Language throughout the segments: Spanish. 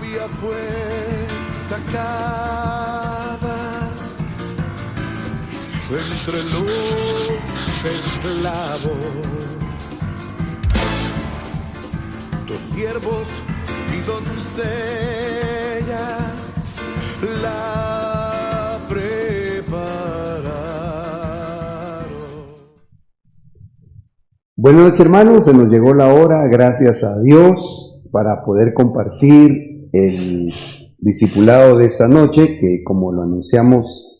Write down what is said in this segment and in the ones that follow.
lluvia fue sacada entre los esclavos, tus siervos y doncellas la prepararon. Buenas noches, hermanos, se nos llegó la hora, gracias a Dios, para poder compartir el discipulado de esta noche, que como lo anunciamos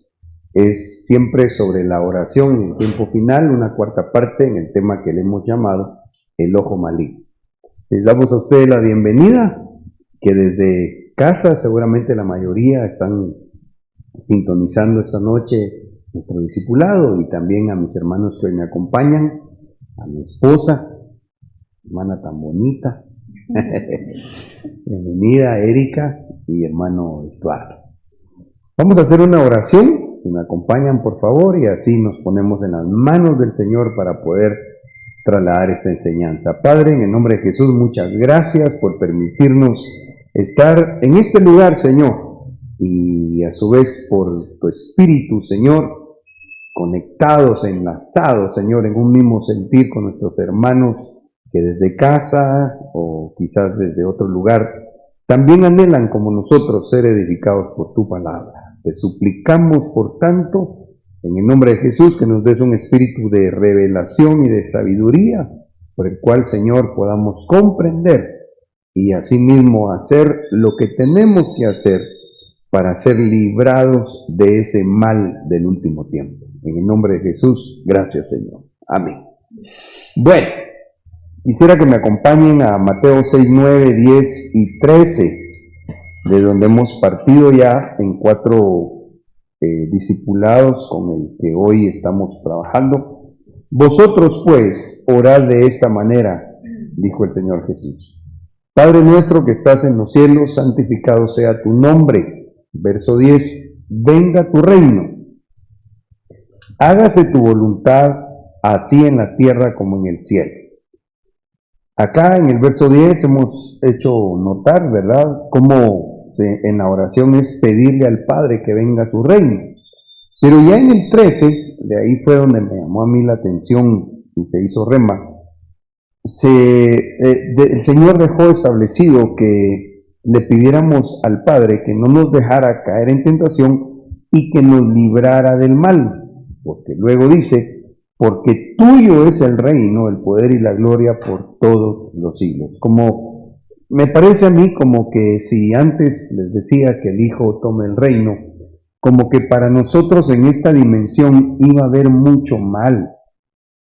es siempre sobre la oración en el tiempo final, una cuarta parte en el tema que le hemos llamado el ojo maligno. Les damos a ustedes la bienvenida, que desde casa seguramente la mayoría están sintonizando esta noche nuestro discipulado, y también a mis hermanos que hoy me acompañan, a mi esposa, hermana tan bonita, bienvenida Erika y hermano Eduardo. Vamos a hacer una oración, si me acompañan por favor, y así nos ponemos en las manos del Señor para poder trasladar esta enseñanza. Padre, en el nombre de Jesús, muchas gracias por permitirnos estar en este lugar, Señor, y a su vez por tu Espíritu, Señor, conectados, enlazados, Señor, en un mismo sentir con nuestros hermanos que desde casa o quizás desde otro lugar también anhelan como nosotros ser edificados por tu palabra. Te suplicamos, por tanto, en el nombre de Jesús, que nos des un espíritu de revelación y de sabiduría, por el cual, Señor, podamos comprender y asimismo hacer lo que tenemos que hacer para ser librados de ese mal del último tiempo. En el nombre de Jesús, gracias, Señor. Amén. Bueno, quisiera que me acompañen a Mateo 6, 9, 10 y 13, de donde hemos partido ya en 4 discipulados con el que hoy estamos trabajando. Vosotros pues orad de esta manera, dijo el Señor Jesús. Padre nuestro que estás en los cielos, santificado sea tu nombre. Verso 10, venga tu reino. Hágase tu voluntad, así en la tierra como en el cielo. Acá en el verso 10 hemos hecho notar, ¿verdad?, cómo en la oración es pedirle al Padre que venga su reino. Pero ya en el 13, de ahí fue donde me llamó a mí la atención y se hizo rema, el Señor dejó establecido que le pidiéramos al Padre que no nos dejara caer en tentación y que nos librara del mal, porque luego dice, porque tuyo es el reino, el poder y la gloria por todos los siglos. Como me parece a mí como que si antes les decía que el Hijo tome el reino, como que para nosotros en esta dimensión iba a haber mucho mal,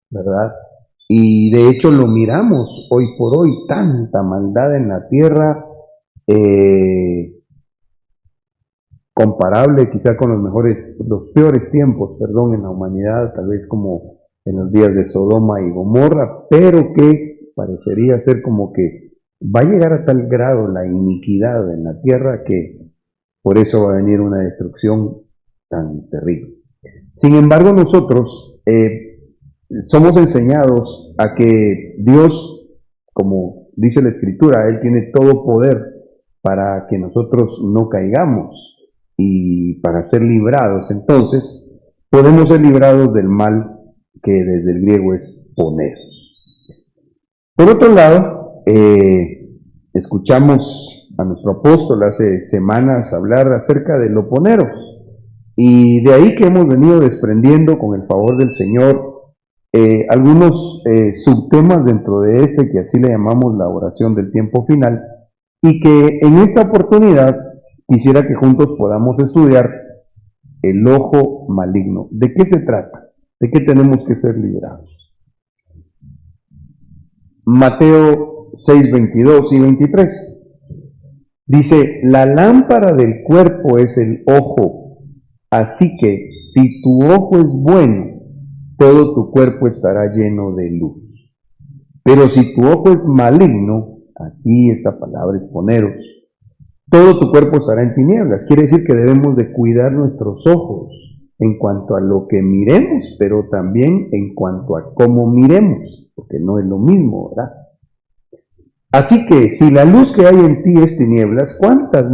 ¿verdad? Y de hecho lo miramos hoy por hoy, tanta maldad en la tierra, comparable quizá con los peores tiempos, en la humanidad, tal vez como en los días de Sodoma y Gomorra, pero que parecería ser como que va a llegar a tal grado la iniquidad en la tierra que por eso va a venir una destrucción tan terrible. Sin embargo, nosotros somos enseñados a que Dios, como dice la Escritura, Él tiene todo poder para que nosotros no caigamos y para ser librados. Entonces, podemos ser librados del mal que desde el griego es poner. Por otro lado, escuchamos a nuestro apóstol hace semanas hablar acerca del oponeros, y de ahí que hemos venido desprendiendo con el favor del Señor algunos subtemas dentro de este, que así le llamamos la oración del tiempo final, y que en esta oportunidad quisiera que juntos podamos estudiar el ojo maligno. ¿De qué se trata? ¿De qué tenemos que ser liberados? Mateo 6, 22 y 23. Dice, la lámpara del cuerpo es el ojo, así que si tu ojo es bueno, todo tu cuerpo estará lleno de luz. Pero si tu ojo es maligno, aquí esta palabra es poneros, todo tu cuerpo estará en tinieblas. Quiere decir que debemos de cuidar nuestros ojos en cuanto a lo que miremos, pero también en cuanto a cómo miremos, porque no es lo mismo, ¿verdad? Así que si la luz que hay en ti es tinieblas, ¿cuántas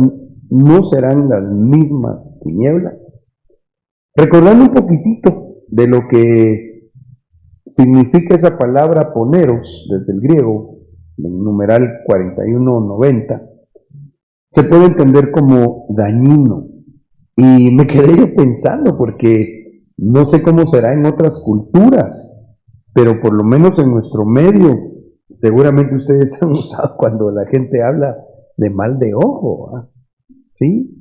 no serán las mismas tinieblas? Recordando un poquitito de lo que significa esa palabra poneros desde el griego, en numeral 4190, se puede entender como dañino. Y me quedé yo pensando porque no sé cómo será en otras culturas, pero por lo menos en nuestro medio, seguramente ustedes han usado cuando la gente habla de mal de ojo, ¿ah? ¿Sí?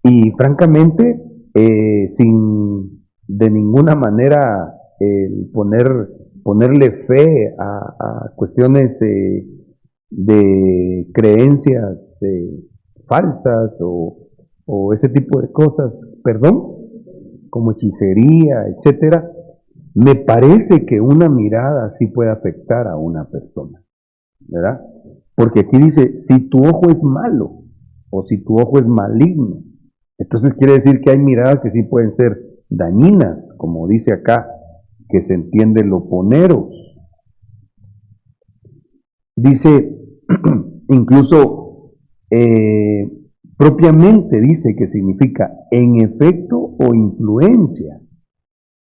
Y francamente, sin de ninguna manera ponerle fe a cuestiones de creencias falsas o ese tipo de cosas, perdón, como hechicería, etcétera, me parece que una mirada sí puede afectar a una persona, ¿verdad? Porque aquí dice, si tu ojo es malo o si tu ojo es maligno, entonces quiere decir que hay miradas que sí pueden ser dañinas, como dice acá, que se entiende lo poneros. Dice, incluso propiamente dice que significa en efecto o influencia.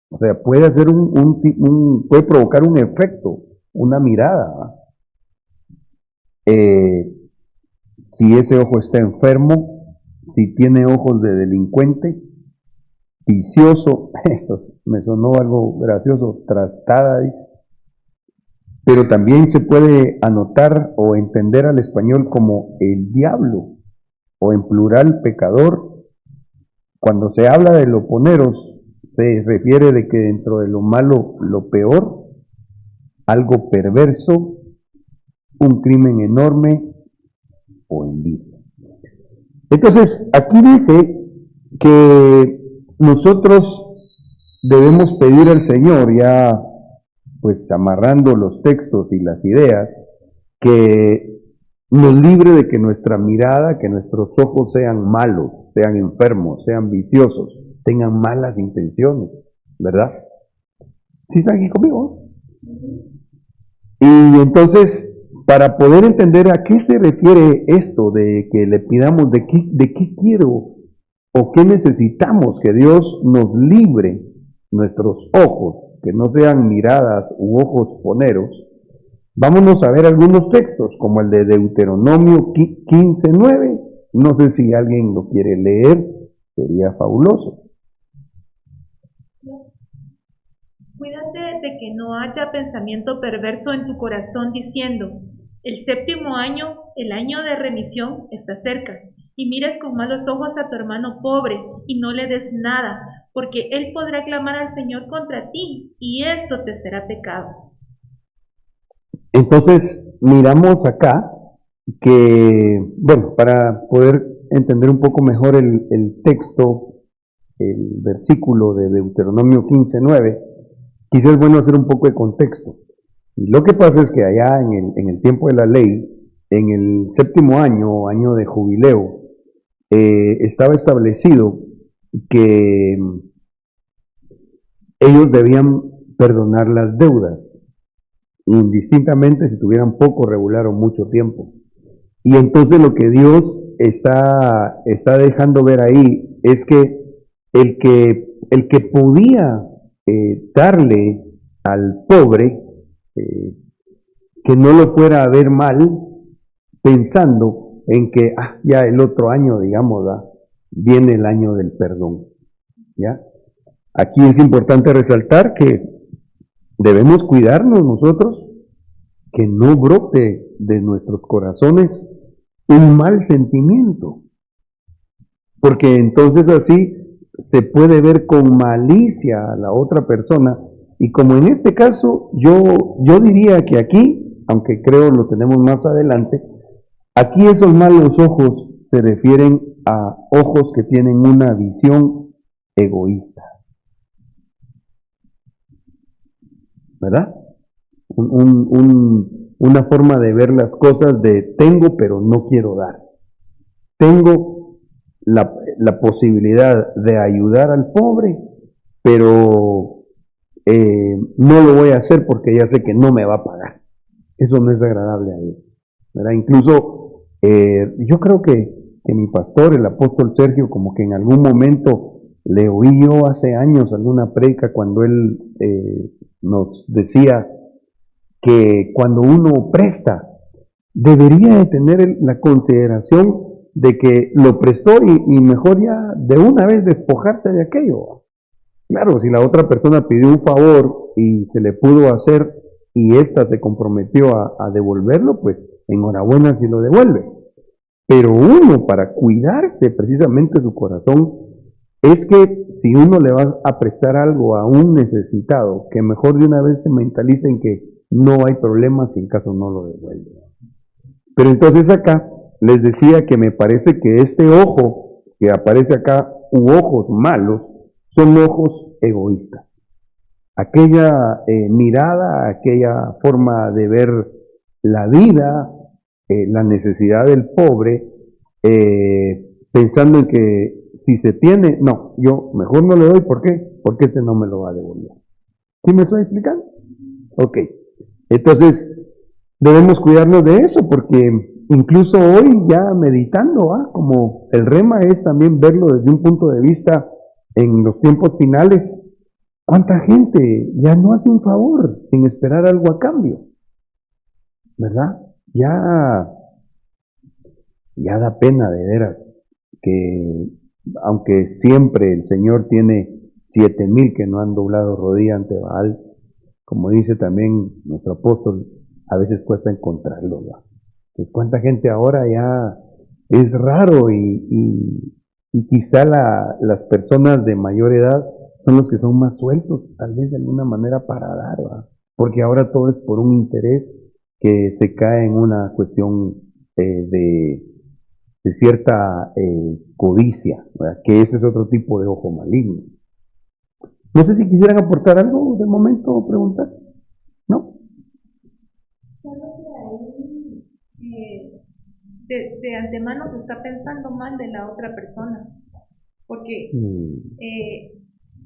O sea, puede hacer puede provocar un efecto, una mirada. Eh, si ese ojo está enfermo, si tiene ojos de delincuente, vicioso, esto me sonó algo gracioso, trastada, pero también se puede anotar o entender al español como el diablo, o en plural pecador. Cuando se habla de lo poneros, se refiere de que dentro de lo malo, lo peor, algo perverso, un crimen enorme o envidia. Entonces, aquí dice que nosotros debemos pedir al Señor, ya pues amarrando los textos y las ideas, que nos libre de que nuestra mirada, que nuestros ojos sean malos, sean enfermos, sean viciosos, tengan malas intenciones, ¿verdad? ¿Sí están aquí conmigo? Y entonces, para poder entender a qué se refiere esto de que le pidamos de qué quiero o qué necesitamos que Dios nos libre nuestros ojos, que no sean miradas u ojos poneros, vámonos a ver algunos textos, como el de Deuteronomio 15:9. No sé si alguien lo quiere leer, sería fabuloso. Cuídate de que no haya pensamiento perverso en tu corazón diciendo, el séptimo año, el año de remisión, está cerca, y mires con malos ojos a tu hermano pobre y no le des nada, porque él podrá clamar al Señor contra ti, y esto te será pecado. Entonces, miramos acá que, bueno, para poder entender un poco mejor el texto, el versículo de Deuteronomio 15:9, quizás es bueno hacer un poco de contexto. Y lo que pasa es que allá en el tiempo de la ley, en el séptimo año, año de jubileo, estaba establecido que ellos debían perdonar las deudas, indistintamente si tuvieran poco, regular o mucho tiempo. Y entonces lo que Dios está dejando ver ahí es que el que podía darle al pobre, que no lo fuera a ver mal, pensando en que ya el otro año, digamos, viene el año del perdón. ¿Ya? Aquí es importante resaltar que debemos cuidarnos nosotros, que no brote de nuestros corazones un mal sentimiento, porque entonces así se puede ver con malicia a la otra persona, y como en este caso yo diría que aquí, aunque creo lo tenemos más adelante, aquí esos malos ojos se refieren a ojos que tienen una visión egoísta, ¿verdad? Una forma de ver las cosas de tengo pero no quiero dar. Tengo la posibilidad de ayudar al pobre, pero no lo voy a hacer porque ya sé que no me va a pagar. Eso no es agradable a Dios. ¿verdad? Incluso yo creo que mi pastor, el apóstol Sergio, como que en algún momento le oí yo hace años alguna predica cuando él nos decía que cuando uno presta, debería de tener la consideración de que lo prestó y mejor ya de una vez despojarse de aquello. Claro, si la otra persona pidió un favor y se le pudo hacer y ésta se comprometió a devolverlo, pues enhorabuena si lo devuelve. Pero uno, para cuidarse precisamente su corazón, es que si uno le va a prestar algo a un necesitado, que mejor de una vez se mentalice en que no hay problema si en caso no lo devuelve. Pero entonces acá les decía que me parece que este ojo que aparece acá, u ojos malos, son ojos egoístas. Aquella mirada, aquella forma de ver la vida, la necesidad del pobre, pensando en que si se tiene, no, yo mejor no le doy, ¿por qué? Porque este no me lo va a devolver. ¿Sí me estoy explicando? Ok, entonces debemos cuidarnos de eso, porque incluso hoy ya meditando, como el rema es también verlo desde un punto de vista en los tiempos finales, ¿cuánta gente ya no hace un favor sin esperar algo a cambio? ¿Verdad? Ya da pena de veras que, aunque siempre el Señor tiene 7,000 que no han doblado rodilla ante Baal, como dice también nuestro apóstol, a veces cuesta encontrarlo, ¿verdad? Pues cuánta gente ahora ya es raro y quizá las personas de mayor edad son los que son más sueltos, tal vez de alguna manera para dar, ¿verdad? Porque ahora todo es por un interés que se cae en una cuestión de cierta codicia, ¿verdad? Que ese es otro tipo de ojo maligno. No sé si quisieran aportar algo de momento o preguntar. ¿No? Solo que ahí de antemano se está pensando mal de la otra persona, porque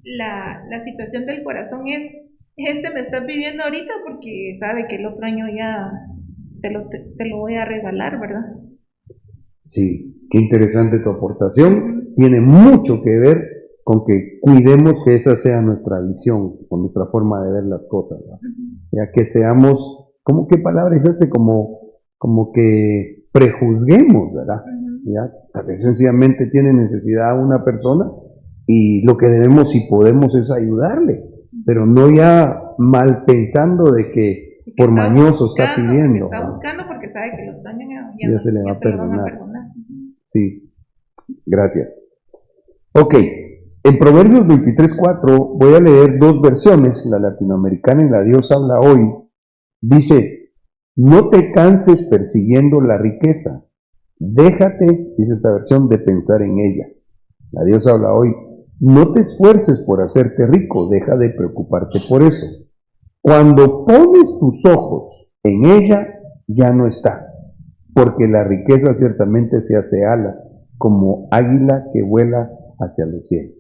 la situación del corazón es, este me está pidiendo ahorita porque sabe que el otro año ya te lo voy a regalar, ¿verdad? Sí, qué interesante tu aportación. Tiene mucho que ver con que cuidemos que esa sea nuestra visión, con nuestra forma de ver las cosas, ¿verdad? Ya que seamos, ¿qué palabra es este? Como que prejuzguemos, ¿verdad? Ya, tal vez sencillamente tiene necesidad una persona y lo que debemos, si podemos, es ayudarle, pero no ya mal pensando de que por mañoso está pidiendo. Está buscando porque sabe que los daños ya se le va a perdonar. Sí, gracias. Ok, en Proverbios 23:4 voy a leer dos versiones, la latinoamericana y la Dios habla hoy. Dice, no te canses persiguiendo la riqueza, déjate, dice esta versión, de pensar en ella. La Dios habla hoy, no te esfuerces por hacerte rico, deja de preocuparte por eso. Cuando pones tus ojos en ella, ya no está, porque la riqueza ciertamente se hace alas, como águila que vuela hacia los cielos.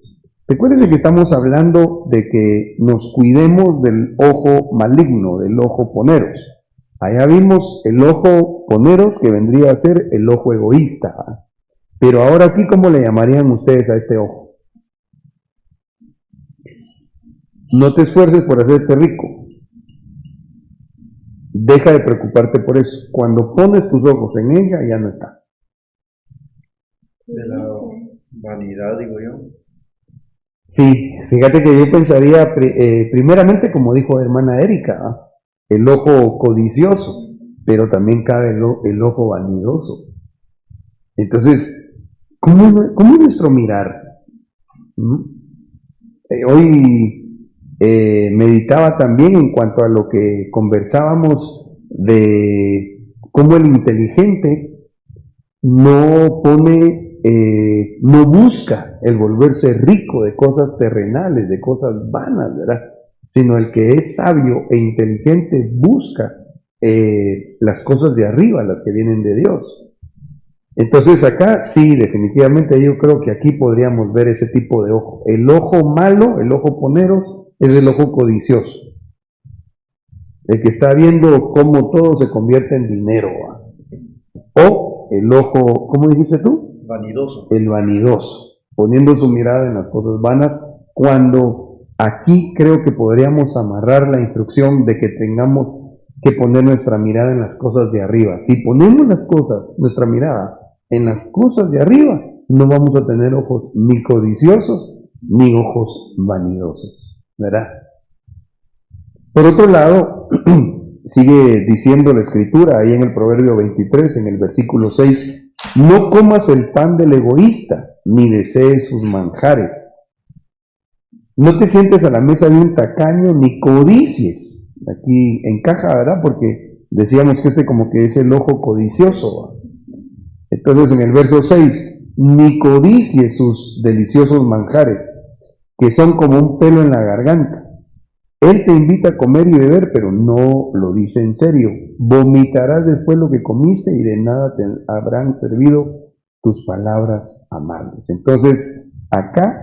Recuerden que estamos hablando de que nos cuidemos del ojo maligno, del ojo poneros. Allá vimos el ojo poneros, que vendría a ser el ojo egoísta. Pero ahora aquí, ¿cómo le llamarían ustedes a este ojo? No te esfuerces por hacerte rico. Deja de preocuparte por eso. Cuando pones tus ojos en ella, ya no está. De la vanidad, digo yo. Sí, fíjate que yo pensaría primeramente, como dijo hermana Erika, el ojo codicioso, pero también cabe el ojo vanidoso. Entonces, ¿cómo es nuestro mirar? Hoy meditaba también en cuanto a lo que conversábamos de cómo el inteligente no busca el volverse rico de cosas terrenales, de cosas vanas, ¿verdad? Sino el que es sabio e inteligente busca las cosas de arriba, las que vienen de Dios. Entonces acá sí, definitivamente yo creo que aquí podríamos ver ese tipo de ojo. El ojo malo, el ojo poneros, es el ojo codicioso. El que está viendo cómo todo se convierte en dinero, O el ojo, ¿cómo dijiste tú? Vanidoso. El vanidoso, poniendo su mirada en las cosas vanas, cuando aquí creo que podríamos amarrar la instrucción de que tengamos que poner nuestra mirada en las cosas de arriba. Si ponemos nuestra mirada en las cosas de arriba, no vamos a tener ojos ni codiciosos ni ojos vanidosos, ¿verdad? Por otro lado, sigue diciendo la Escritura ahí en el Proverbio 23, en el versículo 6, no comas el pan del egoísta, ni desees sus manjares. No te sientes a la mesa de un tacaño, ni codicies. Aquí encaja, ¿verdad? Porque decíamos que como que es el ojo codicioso, ¿verdad? Entonces en el verso 6, ni codicies sus deliciosos manjares, que son como un pelo en la garganta. Él te invita a comer y beber, pero no lo dice en serio. Vomitarás después lo que comiste y de nada te habrán servido tus palabras amables. Entonces, acá,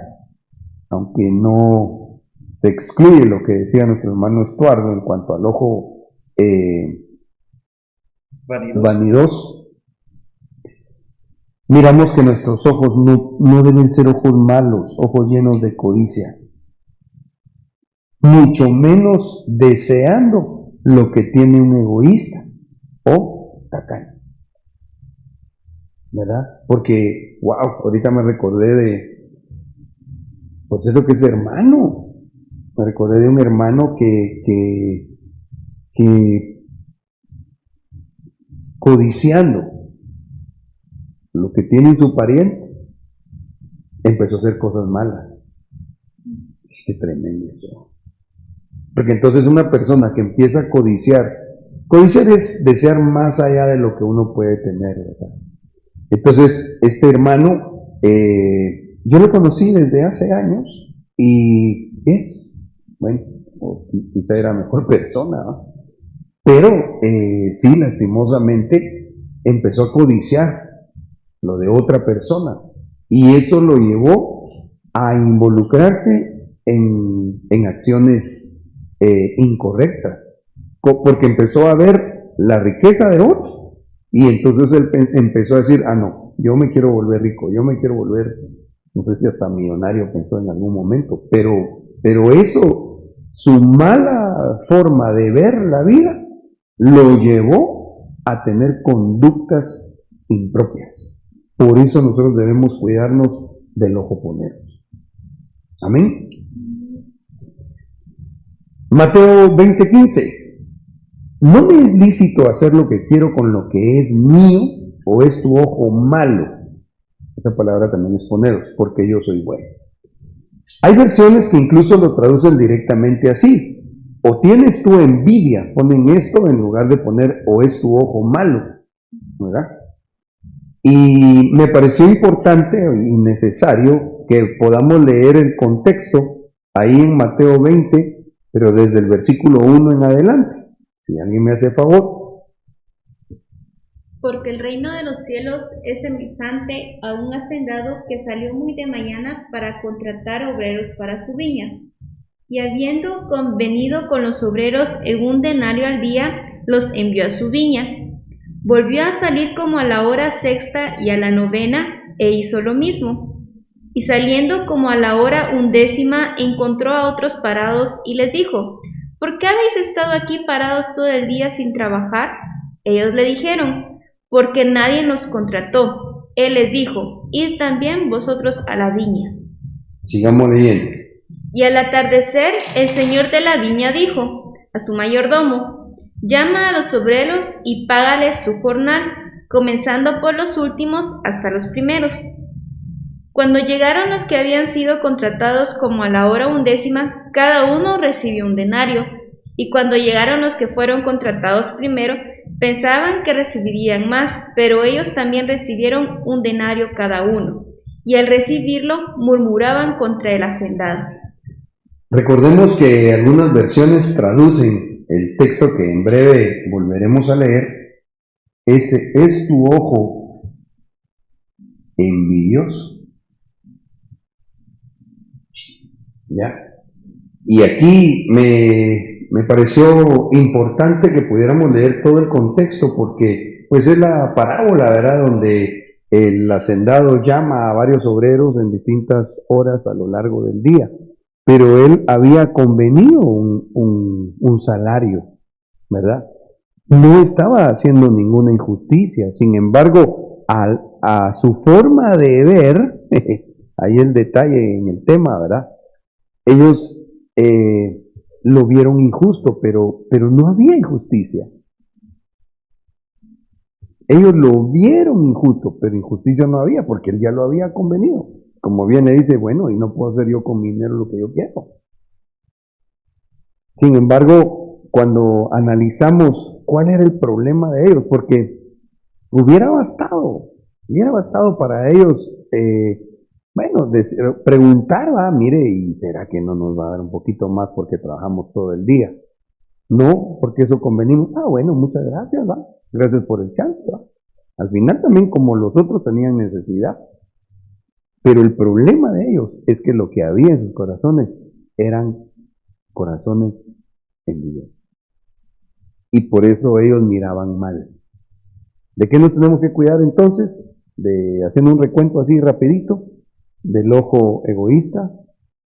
aunque no se excluye lo que decía nuestro hermano Estuardo en cuanto al ojo vanidoso, miramos que nuestros ojos no deben ser ojos malos, ojos llenos de codicia, mucho menos deseando lo que tiene un egoísta o tacaño, ¿verdad? Porque, wow, ahorita me recordé de, pues eso que es hermano, me recordé de un hermano que codiciando lo que tiene su pariente, empezó a hacer cosas malas. Qué tremendo eso. Porque entonces una persona que empieza a codiciar es desear más allá de lo que uno puede tener, ¿verdad? Entonces, este hermano, yo lo conocí desde hace años y bueno, quizá era mejor persona, ¿no? Pero sí, lastimosamente, empezó a codiciar lo de otra persona y eso lo llevó a involucrarse en acciones incorrectas, porque empezó a ver la riqueza de otro y entonces él empezó a decir, no, yo me quiero volver rico, yo me quiero volver, no sé si hasta millonario pensó en algún momento, pero eso, su mala forma de ver la vida lo llevó a tener conductas impropias. Por eso nosotros debemos cuidarnos del ojo ponero. Amén. Mateo 20:15. No me es lícito hacer lo que quiero con lo que es mío, o es tu ojo malo. Esa palabra también es poneros, porque yo soy bueno. Hay versiones que incluso lo traducen directamente así. O tienes tu envidia, ponen esto en lugar de poner o es tu ojo malo, ¿verdad? Y me pareció importante y necesario que podamos leer el contexto ahí en Mateo 20, pero desde el versículo 1 en adelante. Si alguien me hace favor. Porque el reino de los cielos es semejante a un hacendado que salió muy de mañana para contratar obreros para su viña. Y habiendo convenido con los obreros en 1 denario al día, los envió a su viña. Volvió a salir como a la hora sexta y a la novena, e hizo lo mismo. Y saliendo como a la hora 11, encontró a otros parados y les dijo, ¿por qué habéis estado aquí parados todo el día sin trabajar? Ellos le dijeron, porque nadie nos contrató. Él les dijo, id también vosotros a la viña. Sigamos leyendo. Y al atardecer, el señor de la viña dijo a su mayordomo, llama a los obreros y págales su jornal, comenzando por los últimos hasta los primeros. Cuando llegaron los que habían sido contratados como a la hora 11, cada uno recibió 1 denario, y cuando llegaron los que fueron contratados primero, pensaban que recibirían más, pero ellos también recibieron 1 denario cada uno, y al recibirlo murmuraban contra el hacendado. Recordemos que algunas versiones traducen el texto que en breve volveremos a leer. Este es tu ojo envidioso. ¿Ya? Y aquí me pareció importante que pudiéramos leer todo el contexto porque pues es la parábola, ¿verdad? Donde el hacendado llama a varios obreros en distintas horas a lo largo del día, pero él había convenido un salario, ¿verdad? No estaba haciendo ninguna injusticia, sin embargo, a su forma de ver, ahí el detalle en el tema, ¿verdad? Ellos lo vieron injusto, pero no había injusticia. Ellos lo vieron injusto, pero injusticia no había, porque él ya lo había convenido. Como viene, dice, bueno, y no puedo hacer yo con mi dinero lo que yo quiero. Sin embargo, cuando analizamos cuál era el problema de ellos, porque hubiera bastado para ellos, bueno, preguntar, mire, ¿y será que no nos va a dar un poquito más porque trabajamos todo el día? No, porque eso convenimos. Bueno, muchas gracias, gracias por el chance, Al final también como los otros tenían necesidad, pero el problema de ellos es que lo que había en sus corazones eran corazones envidiosos. Y por eso ellos miraban mal. ¿De qué nos tenemos que cuidar entonces? Haciendo un recuento así rapidito, del ojo egoísta,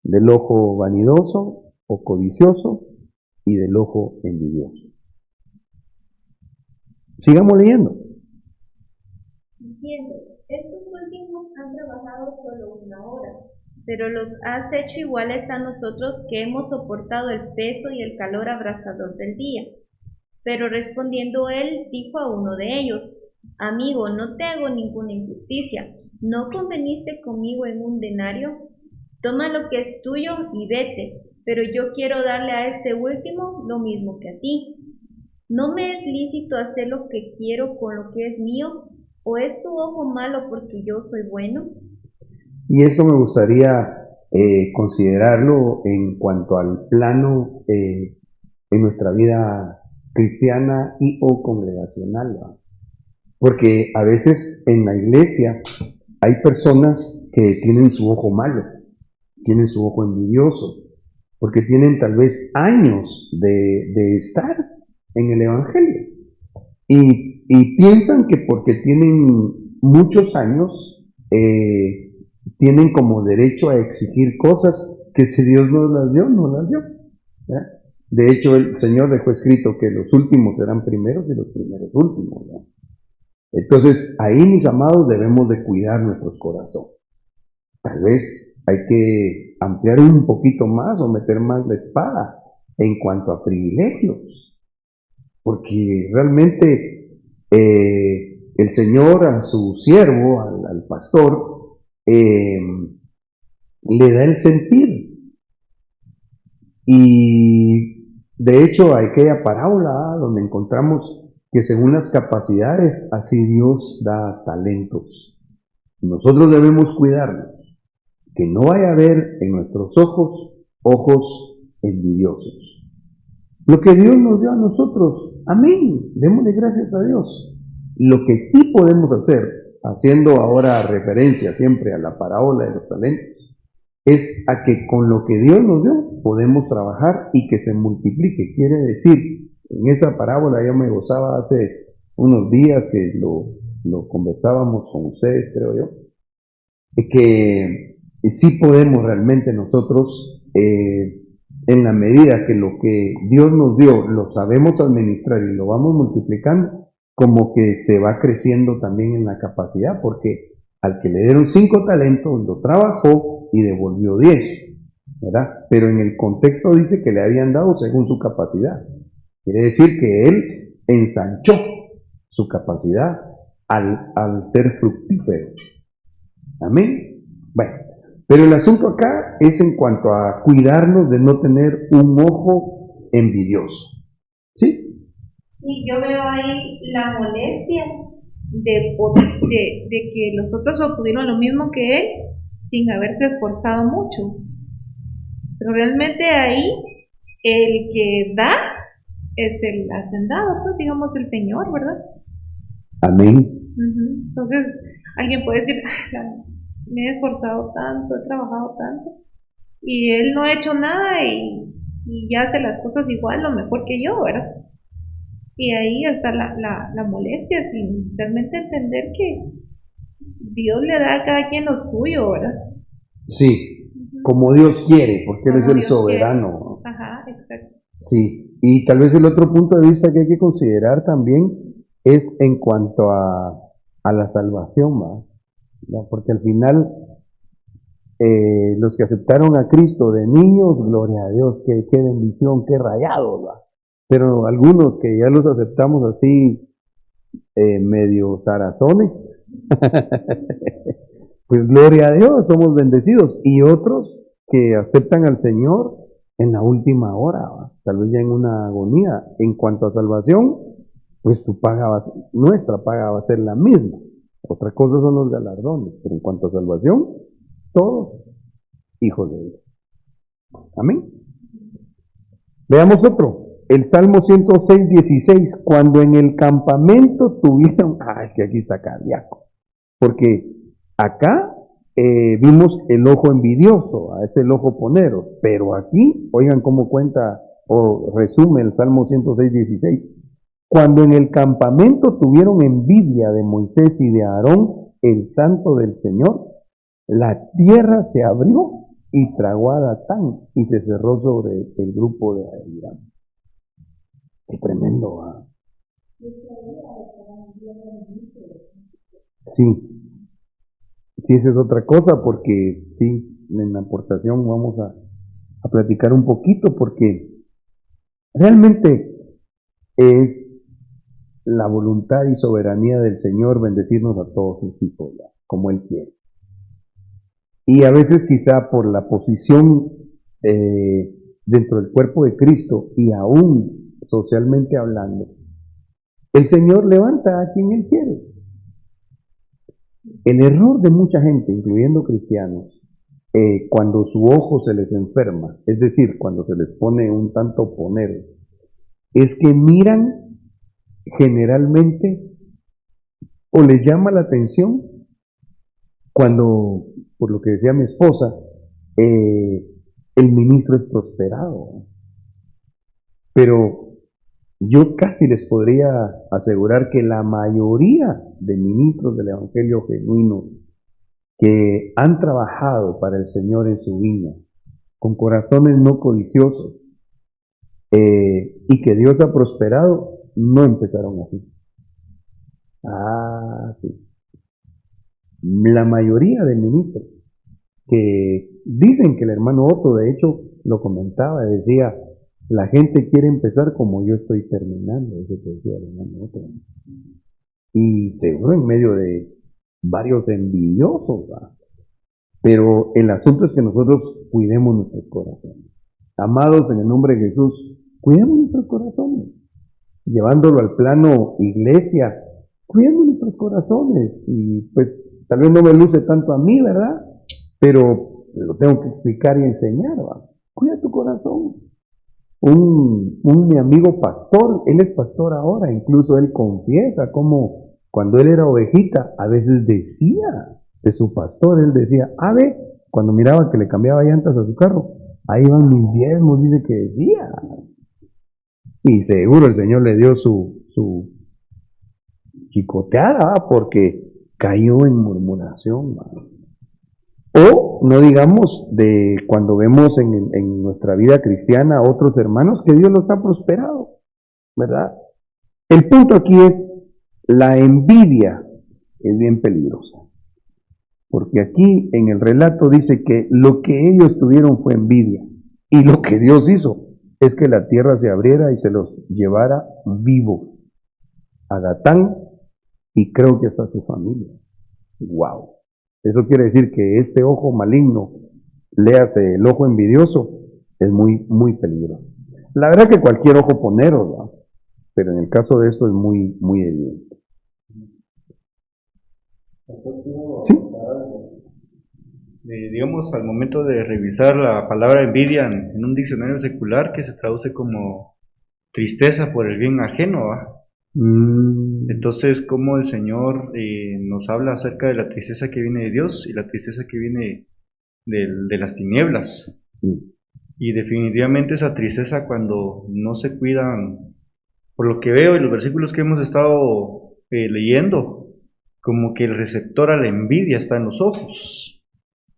del ojo vanidoso o codicioso y del ojo envidioso. Sigamos leyendo. Diciendo, estos últimos han trabajado solo 1 hora, pero los has hecho iguales a nosotros que hemos soportado el peso y el calor abrasador del día. Pero respondiendo él, dijo a uno de ellos, amigo, no te hago ninguna injusticia. ¿No conveniste conmigo en 1 denario? Toma lo que es tuyo y vete, pero yo quiero darle a este último lo mismo que a ti. ¿No me es lícito hacer lo que quiero con lo que es mío? ¿O es tu ojo malo porque yo soy bueno? Y eso me gustaría considerarlo en cuanto al plano en nuestra vida cristiana y o congregacional, ¿va? Porque a veces en la iglesia hay personas que tienen su ojo malo, tienen su ojo envidioso, porque tienen tal vez años de estar en el Evangelio y piensan que porque tienen muchos años tienen como derecho a exigir cosas que si Dios no las dio, no las dio, ¿verdad? De hecho, el Señor dejó escrito que los últimos serán primeros y los primeros últimos, ¿verdad? Entonces, ahí, mis amados, debemos de cuidar nuestros corazones. Tal vez hay que ampliar un poquito más o meter más la espada en cuanto a privilegios, porque realmente el Señor a su siervo, al pastor, le da el sentir. Y de hecho, hay aquella parábola donde encontramos que según las capacidades, así Dios da talentos. Nosotros debemos cuidarnos, que no vaya a haber en nuestros ojos envidiosos. Lo que Dios nos dio a nosotros, amén, démosle gracias a Dios. Lo que sí podemos hacer, haciendo ahora referencia siempre a la parábola de los talentos, es a que con lo que Dios nos dio podemos trabajar y que se multiplique. Quiere decir, en esa parábola yo me gozaba hace unos días que lo conversábamos con ustedes, creo yo, que sí podemos realmente nosotros, en la medida que lo que Dios nos dio lo sabemos administrar y lo vamos multiplicando, como que se va creciendo también en la capacidad, porque al que le dieron 5 talentos lo trabajó y devolvió 10, ¿verdad? Pero en el contexto dice que le habían dado según su capacidad. Quiere decir que él ensanchó su capacidad al ser fructífero. Amén. Bueno, pero el asunto acá es en cuanto a cuidarnos de no tener un ojo envidioso. ¿Sí? Y yo veo ahí la molestia de que los otros obtuvieron lo mismo que él sin haberse esforzado mucho. Pero realmente ahí el que da es el hacendado, pues digamos el Señor, ¿verdad? Amén. Entonces, alguien puede decir, me he esforzado tanto, he trabajado tanto, y él no ha hecho nada y ya hace las cosas igual o mejor que yo, ¿verdad? Y ahí está la molestia, sin realmente entender que Dios le da a cada quien lo suyo, ¿verdad? Sí, como Dios quiere, porque Él es Como el Dios soberano. quiere. Ajá, exacto. Sí, y tal vez el otro punto de vista que hay que considerar también es en cuanto a la salvación, ¿va? ¿Ya? Porque al final los que aceptaron a Cristo de niños, gloria a Dios, qué bendición, qué rayados, ¿va? Pero algunos que ya los aceptamos así medio zarazones, pues gloria a Dios, somos bendecidos. Y otros que aceptan al Señor en la última hora, ¿va? Tal vez ya en una agonía. En cuanto a salvación, pues nuestra paga va a ser la misma. Otra cosa son los galardones, pero en cuanto a salvación, todos hijos de Dios. Amén. Veamos otro. El Salmo 106, 16. Cuando en el campamento tuvieron... Ah, es que aquí está cardíaco. Porque acá vimos el ojo envidioso, es el ojo ponero. Pero aquí, oigan cómo cuenta o resume el Salmo 106, 16. Cuando en el campamento tuvieron envidia de Moisés y de Aarón, el santo del Señor, la tierra se abrió y tragó a Datán y se cerró sobre el grupo de Abiram. Qué tremendo, ¿ah? Sí, sí, esa es otra cosa, porque sí, en la aportación vamos a platicar un poquito, porque realmente es la voluntad y soberanía del Señor bendecirnos a todos sus hijos, ¿ya? Como Él quiere. Y a veces quizá por la posición dentro del cuerpo de Cristo y aún socialmente hablando, el Señor levanta a quien Él quiere. El error de mucha gente, incluyendo cristianos, cuando su ojo se les enferma, es decir, cuando se les pone un tanto ponero, es que miran generalmente o les llama la atención cuando, por lo que decía mi esposa, el ministro es prosperado. Pero yo casi les podría asegurar que la mayoría de ministros del Evangelio genuino que han trabajado para el Señor en su viña, con corazones no codiciosos, y que Dios ha prosperado, no empezaron así. Ah, sí. La mayoría de ministros que dicen que el hermano Otto, de hecho, lo comentaba, decía, la gente quiere empezar como yo estoy terminando, eso que decía el hermano Otto. Y seguro en medio de varios envidiosos, ¿va? Pero el asunto es que nosotros cuidemos nuestros corazones. Amados, en el nombre de Jesús, cuidemos nuestros corazones. Llevándolo al plano iglesia, cuidemos nuestros corazones. Y pues tal vez no me luce tanto a mí, ¿verdad? Pero lo tengo que explicar y enseñar, ¿va? Cuida tu corazón. Mi amigo pastor, él es pastor ahora, incluso él confiesa como cuando él era ovejita, a veces decía de su pastor, él decía, cuando miraba que le cambiaba llantas a su carro, ahí van mis diezmos, dice que decía. Y seguro el Señor le dio su chicoteada, ¿va? Porque cayó en murmuración, ¿va? O no digamos de cuando vemos en nuestra vida cristiana a otros hermanos que Dios los ha prosperado, ¿verdad? El punto aquí es la envidia es bien peligrosa, porque aquí en el relato dice que lo que ellos tuvieron fue envidia y lo que Dios hizo es que la tierra se abriera y se los llevara vivos a Datán y creo que hasta su familia. ¡Wow! Eso quiere decir que este ojo maligno, léase el ojo envidioso, es muy, muy peligroso. La verdad que cualquier ojo ponero, ¿verdad? Pero en el caso de esto es muy, muy evidente. ¿Sí? Digamos, al momento de revisar la palabra envidia en un diccionario secular que se traduce como tristeza por el bien ajeno, ¿va? Entonces, como el Señor nos habla acerca de la tristeza que viene de Dios y la tristeza que viene de las tinieblas. Sí. Y definitivamente esa tristeza cuando no se cuidan por lo que veo en los versículos que hemos estado leyendo, como que el receptor a la envidia está en los ojos,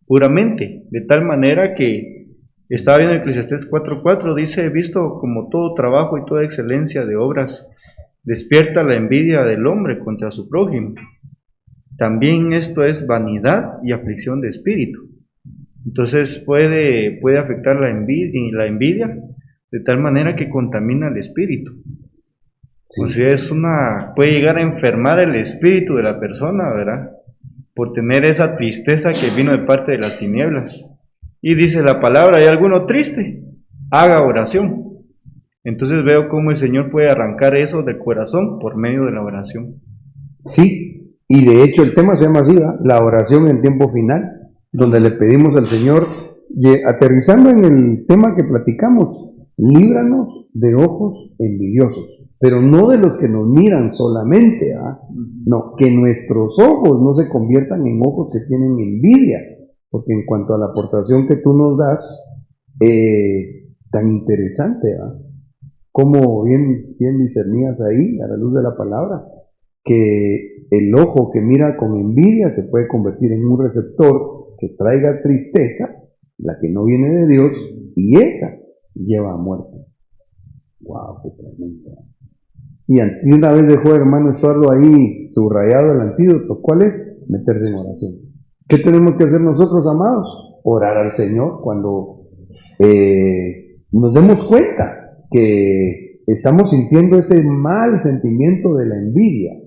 puramente, de tal manera que estaba viendo Eclesiastés 4:4, dice: he visto como todo trabajo y toda excelencia de obras despierta la envidia del hombre contra su prójimo. También esto es vanidad y aflicción de espíritu. Entonces puede afectar la envidia de tal manera que contamina el espíritu. Sí. O sea, puede llegar a enfermar el espíritu de la persona, ¿verdad? Por tener esa tristeza que vino de parte de las tinieblas. Y dice la palabra: ¿hay alguno triste? Haga oración. Entonces veo cómo el Señor puede arrancar eso del corazón por medio de la oración. Sí, y de hecho el tema se llama así, ¿verdad? La oración en tiempo final, donde le pedimos al Señor, aterrizando en el tema que platicamos, líbranos de ojos envidiosos, pero no de los que nos miran solamente, ¿verdad? No, que nuestros ojos no se conviertan en ojos que tienen envidia, porque en cuanto a la aportación que tú nos das, tan interesante, ¿verdad? Como bien discernías ahí, a la luz de la palabra, que el ojo que mira con envidia se puede convertir en un receptor que traiga tristeza, la que no viene de Dios, y esa lleva a muerte. ¡Wow! ¡Qué tremendo! Y una vez dejó hermano Estuardo ahí subrayado el antídoto. ¿Cuál es? Meterse en oración. ¿Qué tenemos que hacer nosotros, amados? Orar al Señor cuando nos demos cuenta que estamos sintiendo ese mal sentimiento de la envidia.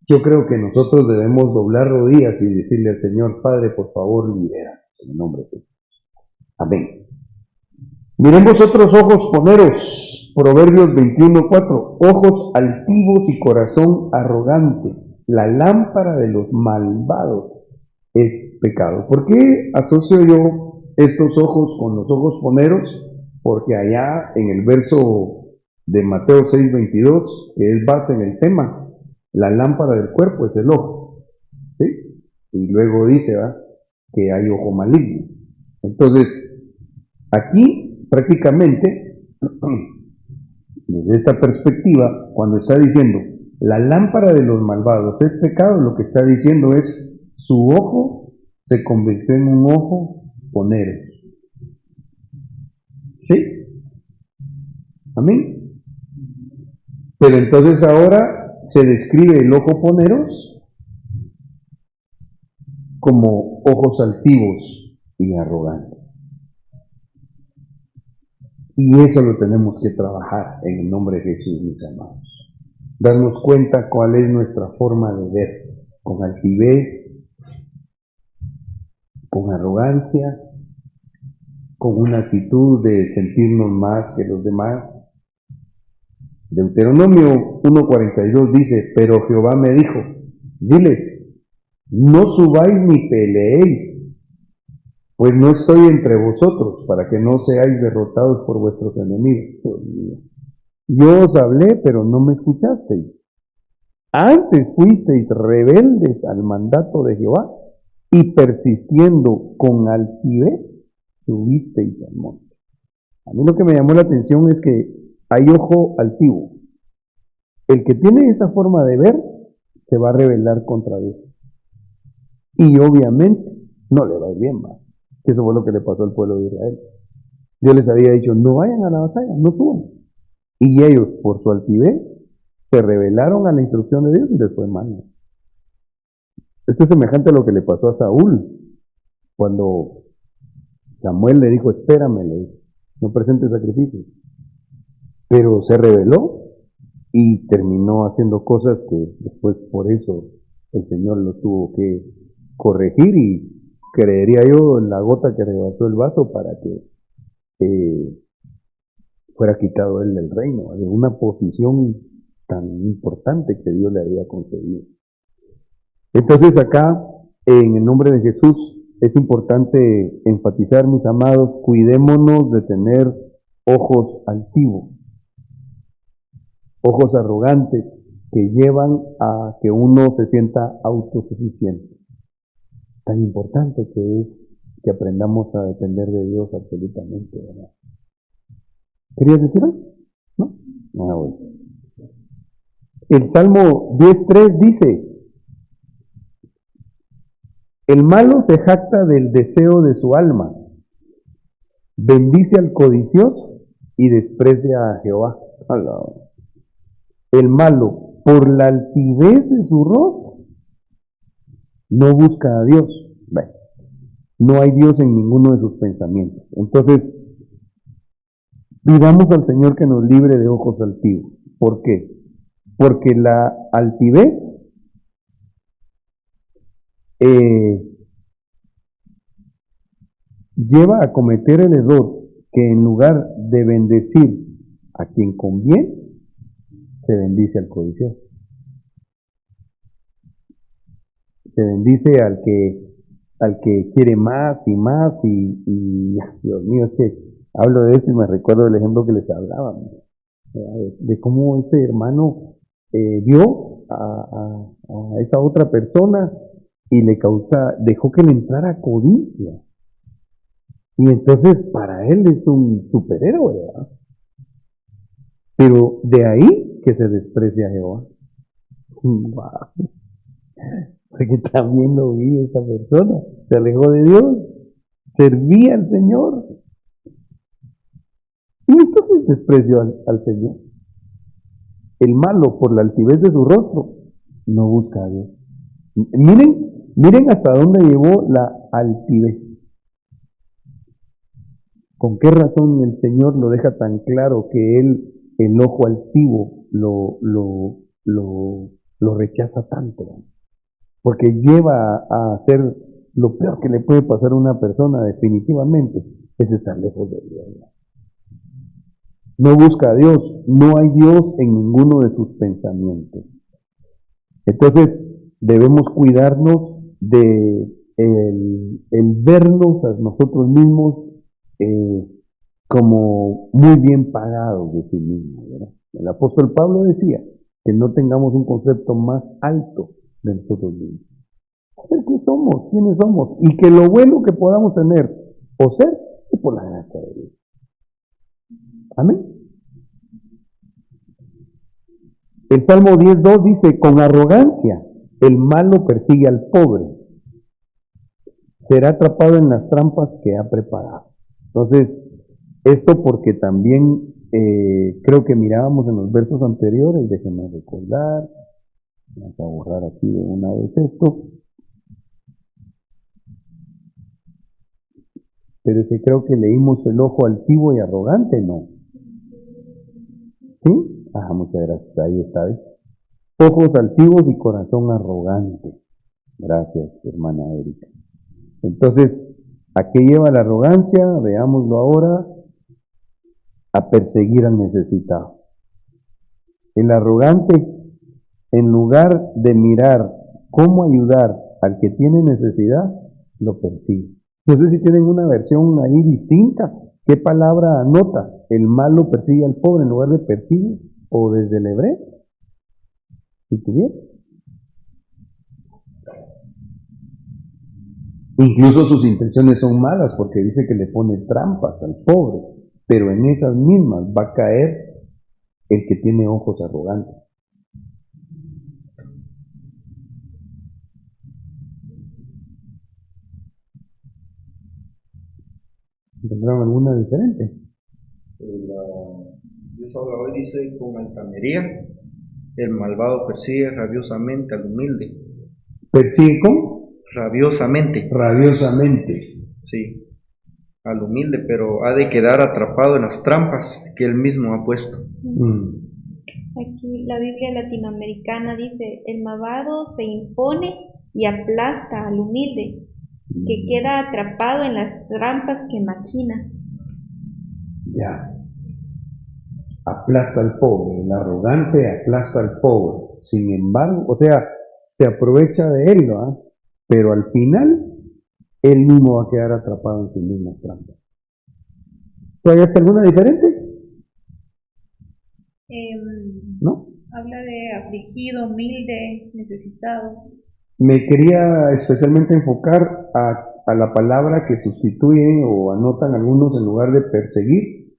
Yo creo que nosotros debemos doblar rodillas y decirle al Señor: Padre, por favor, libera en el nombre de Jesús. Amén. Miren vosotros, ojos poneros, Proverbios 21:4, ojos altivos y corazón arrogante, la lámpara de los malvados es pecado. ¿Por qué asocio yo estos ojos con los ojos poneros? Porque allá en el verso de Mateo 6:22, que es base en el tema, la lámpara del cuerpo es el ojo, ¿sí? Y luego dice, ¿verdad?, que hay ojo maligno. Entonces, aquí prácticamente, desde esta perspectiva, cuando está diciendo la lámpara de los malvados es pecado, lo que está diciendo es: su ojo se convirtió en un ojo ponero. ¿Sí? Amén. Pero entonces ahora se describe el ojo poneros como ojos altivos y arrogantes. Y eso lo tenemos que trabajar en el nombre de Jesús, mis amados. Darnos cuenta cuál es nuestra forma de ver, con altivez, con arrogancia, con una actitud de sentirnos más que los demás. Deuteronomio 1:42 dice: pero Jehová me dijo, diles, no subáis ni peleéis, pues no estoy entre vosotros, para que no seáis derrotados por vuestros enemigos. Dios mío. Yo os hablé, pero no me escuchasteis. Antes fuisteis rebeldes al mandato de Jehová, y persistiendo con altivez, subisteis al monte. A mí lo que me llamó la atención es que hay ojo altivo. El que tiene esa forma de ver, se va a rebelar contra Dios. Y obviamente, no le va a ir bien más. Eso fue lo que le pasó al pueblo de Israel. Dios les había dicho: no vayan a la batalla, no suban. Y ellos, por su altivez, se rebelaron a la instrucción de Dios y les fue mal. Esto es semejante a lo que le pasó a Saúl, cuando Samuel le dijo: espérame, le dijo, no presentes sacrificios. Pero se rebeló y terminó haciendo cosas que después, por eso, el Señor lo tuvo que corregir, y creería yo en la gota que rebasó el vaso para que fuera quitado él del reino, de una posición tan importante que Dios le había concedido. Entonces acá, en el nombre de Jesús, es importante enfatizar, mis amados, cuidémonos de tener ojos altivos, ojos arrogantes, que llevan a que uno se sienta autosuficiente. Tan importante que es que aprendamos a depender de Dios absolutamente, ¿verdad? ¿Querías decir algo? ¿No? Bueno. El Salmo 10.3 dice, el malo se jacta del deseo de su alma, bendice al codicioso y desprecia a Jehová. El malo, por la altivez de su rostro, no busca a Dios. Bueno, no hay Dios en ninguno de sus pensamientos. Entonces, pidamos al Señor que nos libre de ojos altivos. ¿Por qué? Porque la altivez lleva a cometer el error que en lugar de bendecir a quien conviene, se bendice al codicioso. Se bendice al que quiere más y Dios mío, es que hablo de eso y me recuerdo del ejemplo que les hablaba, de cómo ese hermano vio a esa otra persona y dejó que le entrara codicia. Y entonces para él es un superhéroe, ¿verdad? Pero de ahí que se desprecia a Jehová. Wow. Porque también lo vi esa persona, se alejó de Dios, servía al Señor. Y entonces despreció al Señor. El malo, por la altivez de su rostro, no busca a Dios. Miren hasta dónde llevó la altivez. ¿Con qué razón el Señor lo deja tan claro que Él, el ojo altivo, lo rechaza tanto? Porque lleva a hacer lo peor que le puede pasar a una persona definitivamente, es estar lejos de Dios. No busca a Dios, no hay Dios en ninguno de sus pensamientos. Entonces debemos cuidarnos de el vernos a nosotros mismos como muy bien pagados de sí mismos, ¿verdad? El apóstol Pablo decía que no tengamos un concepto más alto de nosotros mismos. Saber qué somos, quiénes somos, y que lo bueno que podamos tener o ser es por la gracia de Dios. Amén. El Salmo 10.2 dice, con arrogancia el malo persigue al pobre, será atrapado en las trampas que ha preparado. Entonces, esto porque también creo que mirábamos en los versos anteriores, déjenme recordar, vamos a borrar aquí de una vez esto, pero ese creo que leímos el ojo altivo y arrogante, ¿no? ¿Sí? Ajá, muchas gracias, ahí está, ¿ves? Ojos altivos y corazón arrogante. Gracias, hermana Erika. Entonces, ¿a qué lleva la arrogancia? Veámoslo ahora. A perseguir al necesitado. El arrogante, en lugar de mirar cómo ayudar al que tiene necesidad, lo persigue. No sé si tienen una versión ahí distinta. ¿Qué palabra anota? El malo persigue al pobre en lugar de persigue, o desde el hebreo. Si tuviera. Incluso sus intenciones son malas porque dice que le pone trampas al pobre, pero en esas mismas va a caer el que tiene ojos arrogantes. ¿Encontraron alguna diferente? Dios habla hoy, dice, con altanería, el malvado persigue rabiosamente al humilde. ¿Persigue cómo? Rabiosamente. Rabiosamente. Sí, al humilde, pero ha de quedar atrapado en las trampas que él mismo ha puesto. Aquí la Biblia latinoamericana dice, el malvado se impone y aplasta al humilde, que queda atrapado en las trampas que maquina. Ya. Aplasta al pobre, el arrogante aplasta al pobre. Sin embargo, o sea, se aprovecha de él, ¿no? Pero al final, él mismo va a quedar atrapado en sus mismas trampas. ¿Hay alguna diferente? ¿No? Habla de afligido, humilde, necesitado. Me quería especialmente enfocar a la palabra que sustituyen o anotan algunos en lugar de perseguir.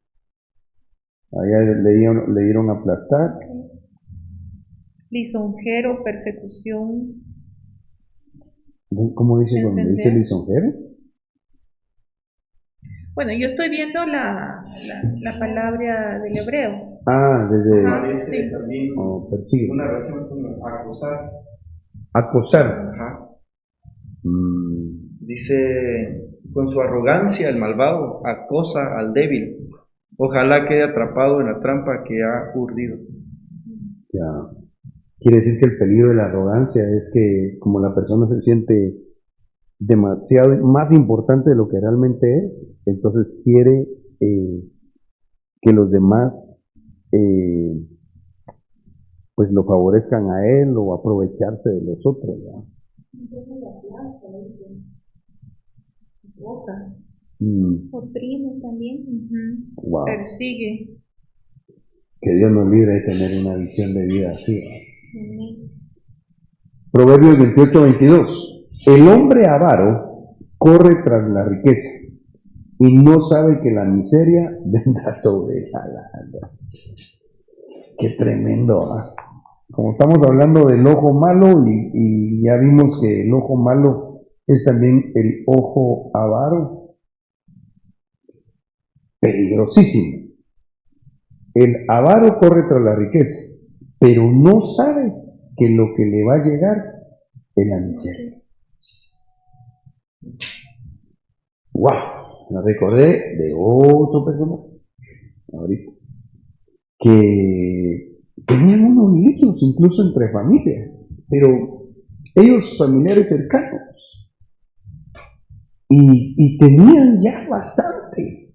Allá leyeron aplastar. lisonjero, persecución, ¿Cómo dice cuando dice encender. lisonjero? Bueno, yo estoy viendo la palabra del hebreo. Ah, desde Ajá, Aparece sí. también persigue. una versión como acosar. Acosar. Ajá. Mm, Dice, con su arrogancia el malvado acosa al débil. Ojalá quede atrapado en la trampa que ha urdido. ya. Quiere decir que el peligro de la arrogancia es que como la persona se siente demasiado más importante de lo que realmente es, entonces quiere que los demás eh, pues lo favorezcan a él o aprovecharse de los otros, ¿verdad? Esposa, Mm, Oprime también. wow. persigue. Que Dios nos libre de tener una visión de vida así, ¿verdad? Amén. Proverbios 28:22. El hombre avaro corre tras la riqueza y no sabe que la miseria vendrá sobre la lana. Qué tremendo, ¿ah? Como estamos hablando del ojo malo y ya vimos que el ojo malo es también el ojo avaro, peligrosísimo. El avaro corre tras la riqueza, pero no sabe que lo que le va a llegar es la miseria. ¡Wow! Me recordé de otro personaje ahorita que tenían unos líos incluso entre familias, pero ellos familiares cercanos y tenían ya bastante,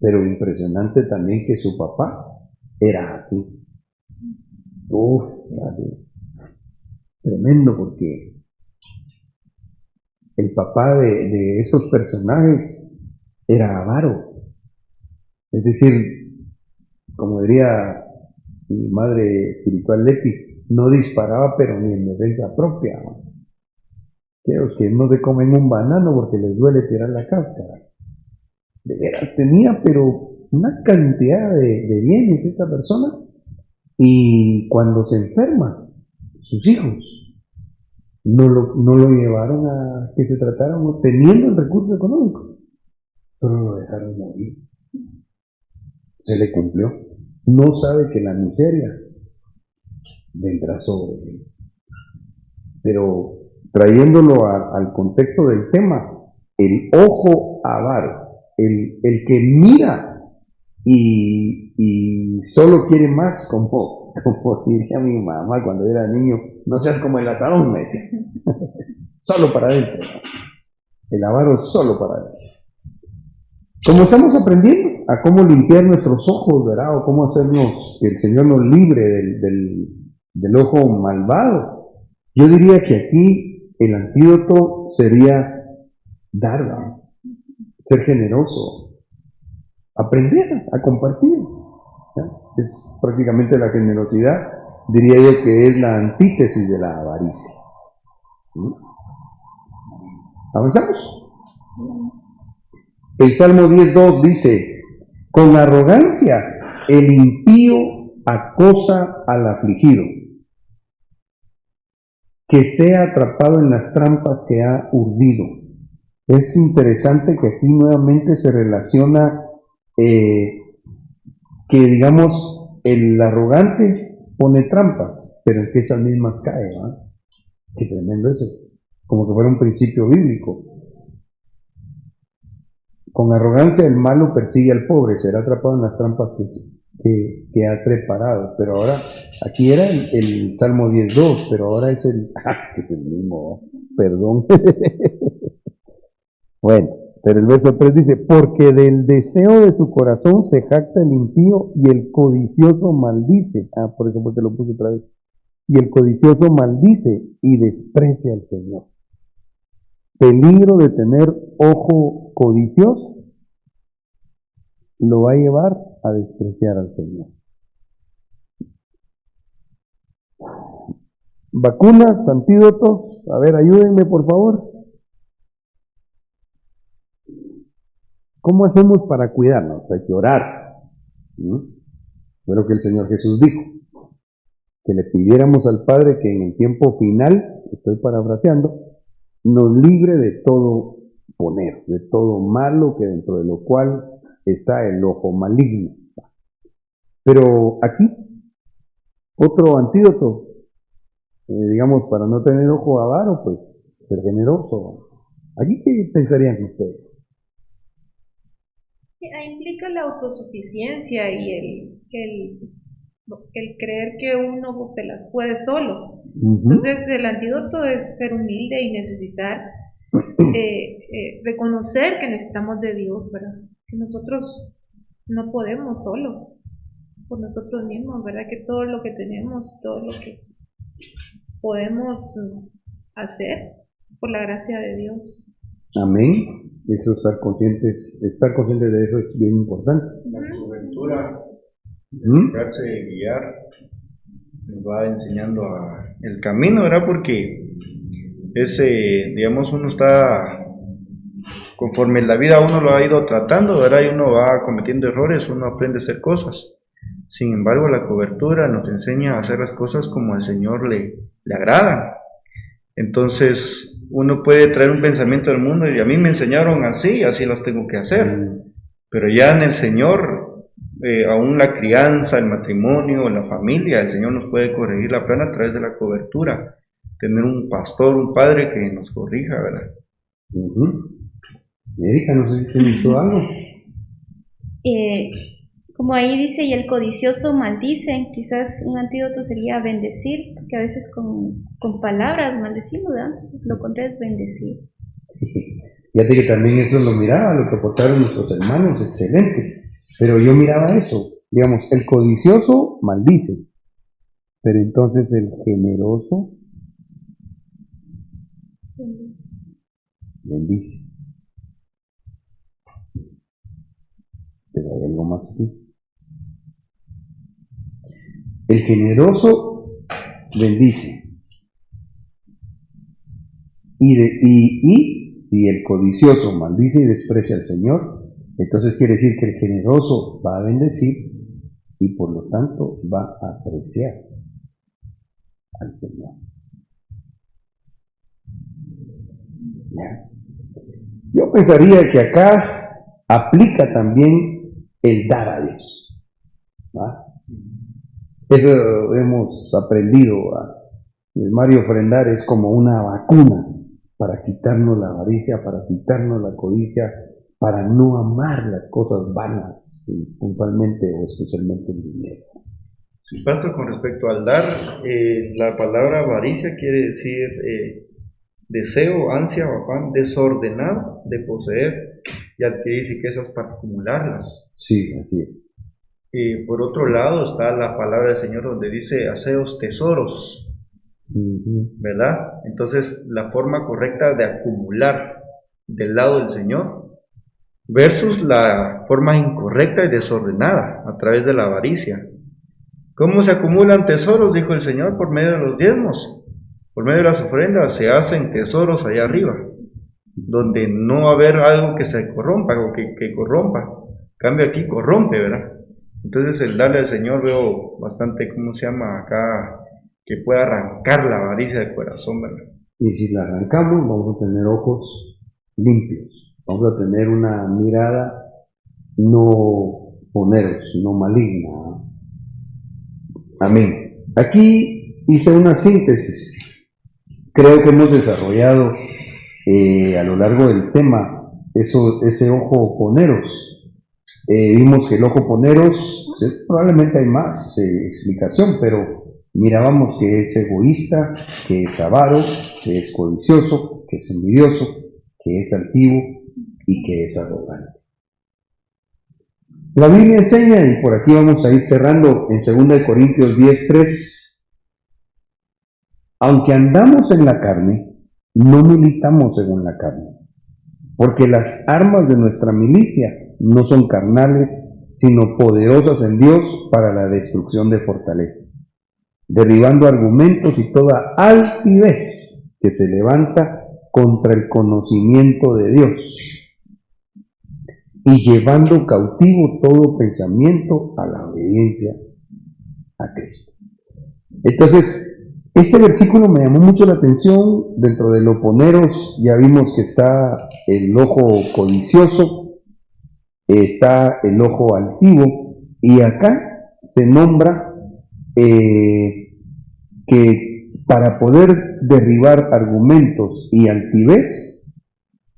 pero impresionante también que su papá era así. Uf, vale, tremendo porque el papá de esos personajes era avaro, es decir, como diría mi madre espiritual Leti, no disparaba pero ni en defensa propia. Aquellos que no se comen un banano porque les duele tirar la cáscara. De veras, tenía pero una cantidad de bienes esta persona y cuando se enferma, sus hijos no lo llevaron a que se tratara teniendo el recurso económico, pero lo dejaron morir. Se le cumplió. No sabe que la miseria vendrá sobre él. Pero trayéndolo al contexto del tema, el ojo avaro, el que mira y solo quiere más, como diría mi mamá cuando era niño, no seas como el asadón, me decía, solo para adentro. El avaro es solo para adentro. Como estamos aprendiendo a cómo limpiar nuestros ojos, ¿verdad? O cómo hacernos, que el Señor nos libre del ojo malvado. Yo diría que aquí el antídoto sería dar, ¿verdad? Ser generoso, aprender a compartir, ¿ya? Es prácticamente la generosidad, diría yo que es la antítesis de la avaricia. ¿Mm? ¿Avanzamos? El Salmo 10:2 dice, con arrogancia el impío acosa al afligido, que sea atrapado en las trampas que ha urdido. Es interesante que aquí nuevamente se relaciona que, digamos, el arrogante pone trampas, pero en que esas mismas cae, ¿verdad? Qué tremendo eso, como que fuera un principio bíblico. Con arrogancia el malo persigue al pobre, será atrapado en las trampas que ha preparado. Pero ahora, aquí era el Salmo 10:2, pero ahora es que es el mismo, perdón. Bueno, pero el verso 3 dice, porque del deseo de su corazón se jacta el impío y el codicioso maldice. Por eso porque lo puse otra vez. Y el codicioso maldice y desprecia al Señor. Peligro de tener ojo codicioso lo va a llevar a despreciar al Señor. Vacunas, antídotos, a ver, ayúdenme por favor. ¿Cómo hacemos para cuidarnos? Hay que orar. ¿Mm? Fue lo que el Señor Jesús dijo. que le pidiéramos al Padre que en el tiempo final, estoy parafraseando, nos libre de todo poner, de todo malo, que dentro de lo cual está el ojo maligno. Pero aquí, otro antídoto, digamos, para no tener ojo avaro, pues, ser generoso. ¿Aquí qué pensarían ustedes? Implica la autosuficiencia y el creer que uno se las puede solo. Entonces, el antídoto es ser humilde y necesitar reconocer que necesitamos de Dios, ¿verdad? Que nosotros no podemos solos por nosotros mismos, ¿verdad? Que todo lo que tenemos, todo lo que podemos hacer por la gracia de Dios. Amén. Eso, estar conscientes de eso es bien importante. La cobertura, dejarse guiar, nos va enseñando el camino, ¿verdad? Porque digamos, uno está, conforme la vida uno lo ha ido tratando, ¿verdad? Y uno va cometiendo errores, uno aprende a hacer cosas. Sin embargo, la cobertura nos enseña a hacer las cosas como al Señor le agrada. Entonces, uno puede traer un pensamiento del mundo y a mí me enseñaron así las tengo que hacer. Pero ya en el Señor, aún la crianza, el matrimonio, la familia, el Señor nos puede corregir la plana a través de la cobertura. Tener un pastor, un padre que nos corrija, ¿verdad? Erika, no sé si te gustó algo. Como ahí dice, y el codicioso maldice, quizás un antídoto sería bendecir, porque a veces con palabras maldecimos, ¿verdad? Entonces lo contrario es bendecir. Fíjate que también eso lo miraba, lo que aportaron nuestros hermanos, excelente. Pero yo miraba eso, digamos, el codicioso maldice, pero entonces el generoso bendice. Pero hay algo más aquí. El generoso bendice. Y si el codicioso maldice y desprecia al Señor, entonces quiere decir que el generoso va a bendecir y por lo tanto va a apreciar al Señor. ¿Ya? Yo pensaría que acá aplica también el dar a Dios. ¿Va? Eso hemos aprendido. El Mario ofrendar es como una vacuna para quitarnos la avaricia, para quitarnos la codicia, para no amar las cosas vanas, puntualmente o especialmente el dinero. Sí, pastor, con respecto al dar, la palabra avaricia quiere decir deseo, ansia o afán desordenado de poseer y adquirir riquezas para acumularlas. Sí, así es. Por otro lado está la palabra del Señor donde dice haceos tesoros, ¿verdad? Entonces la forma correcta de acumular del lado del Señor versus la forma incorrecta y desordenada a través de la avaricia. ¿Cómo se acumulan tesoros? Dijo el Señor, por medio de los diezmos, por medio de las ofrendas se hacen tesoros allá arriba, donde no va a haber algo que se corrompa o que corrompa. En cambio aquí corrompe, ¿verdad? Entonces el darle al Señor veo bastante, ¿cómo se llama acá? Que pueda arrancar la avaricia del corazón, ¿verdad? Y si la arrancamos, vamos a tener ojos limpios, vamos a tener una mirada no poneros, no maligna. Amén. Aquí hice una síntesis. Creo que hemos desarrollado a lo largo del tema ese ojo poneros. Vimos que el ojo poneros, probablemente hay más explicación, pero mirábamos que es egoísta, que es avaro, que es codicioso, que es envidioso, que es altivo y que es arrogante. La Biblia enseña, y por aquí vamos a ir cerrando en 2 Corintios 10:3, aunque andamos en la carne, no militamos según la carne, porque las armas de nuestra milicia no son carnales, sino poderosas en Dios para la destrucción de fortalezas, derribando argumentos y toda altivez que se levanta contra el conocimiento de Dios, y llevando cautivo todo pensamiento a la obediencia a Cristo. Entonces, este versículo me llamó mucho la atención. Dentro de lo poneros ya vimos que está el ojo codicioso, está el ojo altivo, y acá se nombra que para poder derribar argumentos y altivez,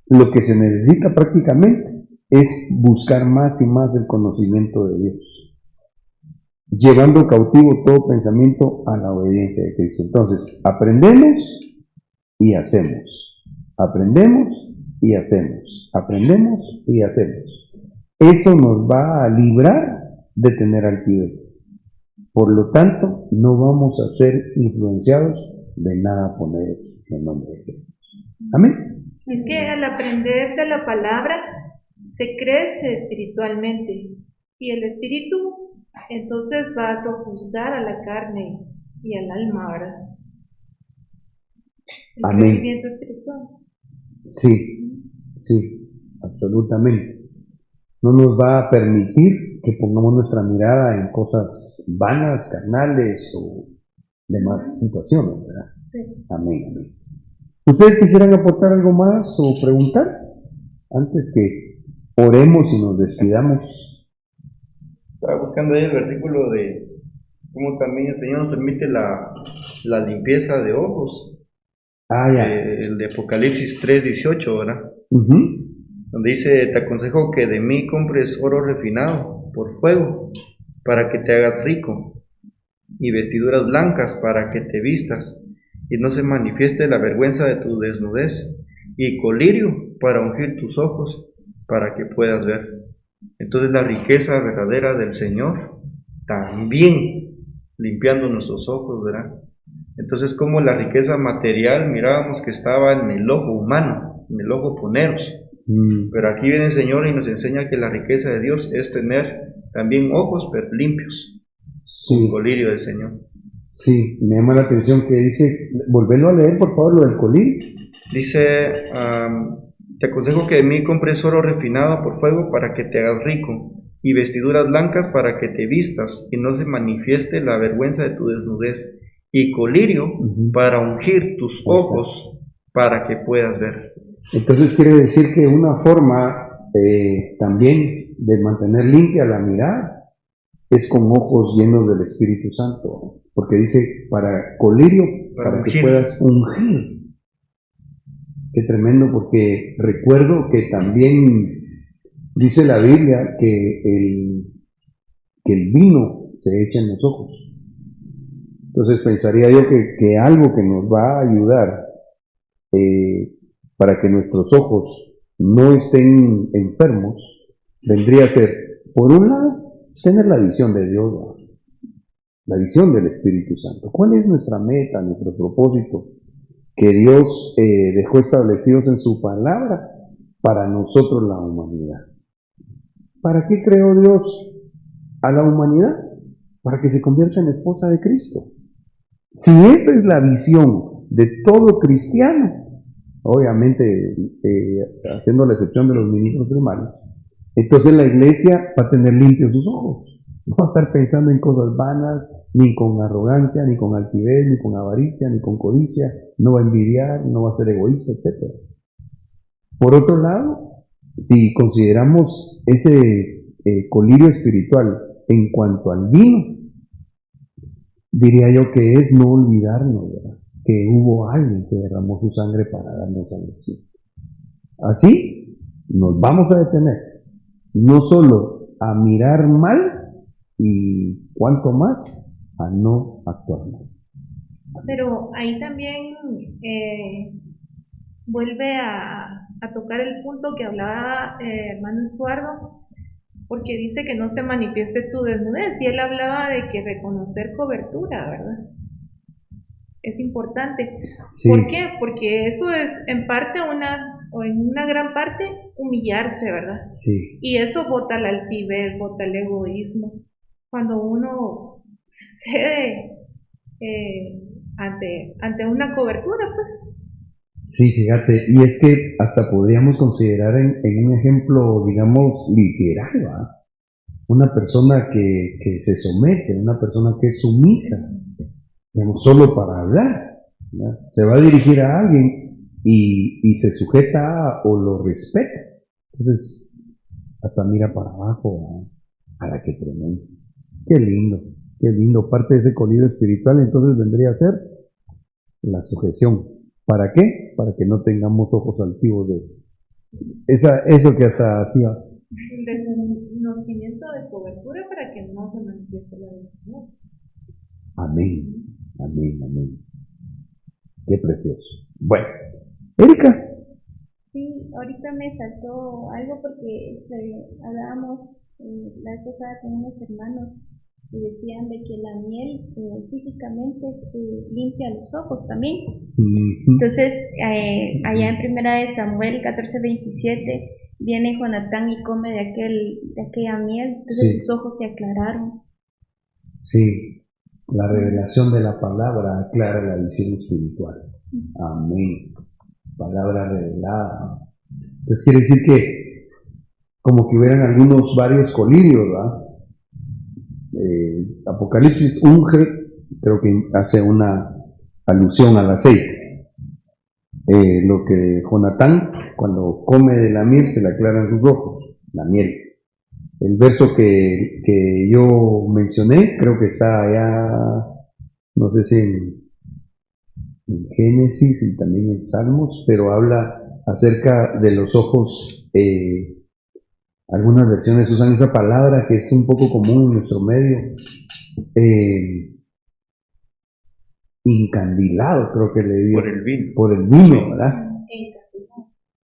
lo que se necesita prácticamente es buscar más y más el conocimiento de Dios, llevando cautivo todo pensamiento a la obediencia de Cristo. Entonces, aprendemos y hacemos, aprendemos y hacemos, aprendemos y hacemos. Eso nos va a librar de tener altivez. Por lo tanto, no vamos a ser influenciados de nada poner en nombre de Jesús. Amén. Es que al aprender de la palabra se crece espiritualmente y el espíritu entonces va a sojuzgar a la carne y al alma, ¿verdad? El Amén. crecimiento espiritual. Sí, sí, absolutamente. No nos va a permitir que pongamos nuestra mirada en cosas vanas, carnales o demás situaciones, ¿verdad? Sí. Amén, amén. ¿Ustedes quisieran aportar algo más o preguntar antes que oremos y nos despidamos? Estaba buscando ahí el versículo de cómo también el Señor nos permite la limpieza de ojos. Ya. El de Apocalipsis 3:18, ¿verdad? Ujú. Donde dice: te aconsejo que de mí compres oro refinado por fuego, para que te hagas rico, y vestiduras blancas para que te vistas, y no se manifieste la vergüenza de tu desnudez, y colirio para ungir tus ojos, para que puedas ver. Entonces la riqueza verdadera del Señor también limpiando nuestros ojos, ¿verdad? Entonces, como la riqueza material mirábamos que estaba en el ojo humano, en el ojo poneros, pero aquí viene el Señor y nos enseña que la riqueza de Dios es tener también ojos pero limpios, Sí, con colirio del Señor. sí, me llama la atención que dice, volverlo a leer por favor, lo del colirio. Dice: te aconsejo que de mí compres oro refinado por fuego para que te hagas rico, y vestiduras blancas para que te vistas, y no se manifieste la vergüenza de tu desnudez, y colirio para ungir tus ojos, para que puedas ver. Entonces quiere decir que una forma también de mantener limpia la mirada es con ojos llenos del Espíritu Santo, porque dice para colirio, para que ungir. puedas ungir. Qué tremendo, porque recuerdo que también dice la Biblia que el vino se echa en los ojos. Entonces pensaría yo que algo que nos va a ayudar para que nuestros ojos no estén enfermos, vendría a ser, por un lado, tener la visión de Dios, ¿no? La visión del Espíritu Santo. ¿Cuál es nuestra meta, nuestro propósito que Dios dejó establecidos en su palabra para nosotros, la humanidad? ¿Para qué creó Dios a la humanidad? Para que se convierta en esposa de Cristo. Si esa es la visión de todo cristiano, obviamente haciendo la excepción de los ministros primarios, entonces la iglesia va a tener limpios sus ojos. No va a estar pensando en cosas vanas, ni con arrogancia, ni con altivez, ni con avaricia, ni con codicia, no va a envidiar, no va a ser egoísta, etc. Por otro lado, si consideramos ese colirio espiritual en cuanto al vino, diría yo que es no olvidarnos, ¿verdad?, que hubo alguien que derramó su sangre para darnos salvación. Así nos vamos a detener, no solo a mirar mal, y cuanto más a no actuar mal. Pero ahí también vuelve a tocar el punto que hablaba hermano Estuardo, porque dice que no se manifieste tu desnudez, y él hablaba de que reconocer cobertura, ¿verdad? Es importante. Sí. ¿Por qué? Porque eso es en parte o en una gran parte humillarse, ¿verdad? Sí. Y eso bota la altivez, bota el egoísmo. Cuando uno cede ante una cobertura, pues. Sí, fíjate, y es que hasta podríamos considerar en un ejemplo, digamos, literal, ¿verdad? Una persona que se somete, una persona que es sumisa. digamos, solo para hablar, ¿verdad? Se va a dirigir a alguien y se sujeta o lo respeta. Entonces, hasta mira para abajo, a la que tremendo. Qué lindo. Parte de ese colibrio espiritual entonces vendría a ser la sujeción. ¿Para qué? Para que no tengamos ojos altivos de eso que hasta hacía. Reconocimiento de cobertura para que no se manifieste la debilidad. Amén. Qué precioso. Bueno, Erika. Sí, ahorita me saltó algo porque hablábamos la vez pasada con unos hermanos y decían de que la miel físicamente limpia los ojos también. Entonces, allá en Primera de Samuel 14:27 viene Jonatán y come de aquella miel, entonces sus ojos se aclararon. Sí, la revelación de la palabra aclara la visión espiritual. Amén. Palabra revelada. Entonces quiere decir que como que hubieran varios colirios, ¿verdad? Apocalipsis unge, creo que hace una alusión al aceite. Lo que Jonatán, cuando come de la miel, se le aclaran sus ojos, la miel. El verso que yo mencioné, creo que está allá, no sé si en Génesis y también en Salmos, pero habla acerca de los ojos. Algunas versiones usan esa palabra que es un poco común en nuestro medio, encandilados, creo que le digo. Por el vino, ¿verdad?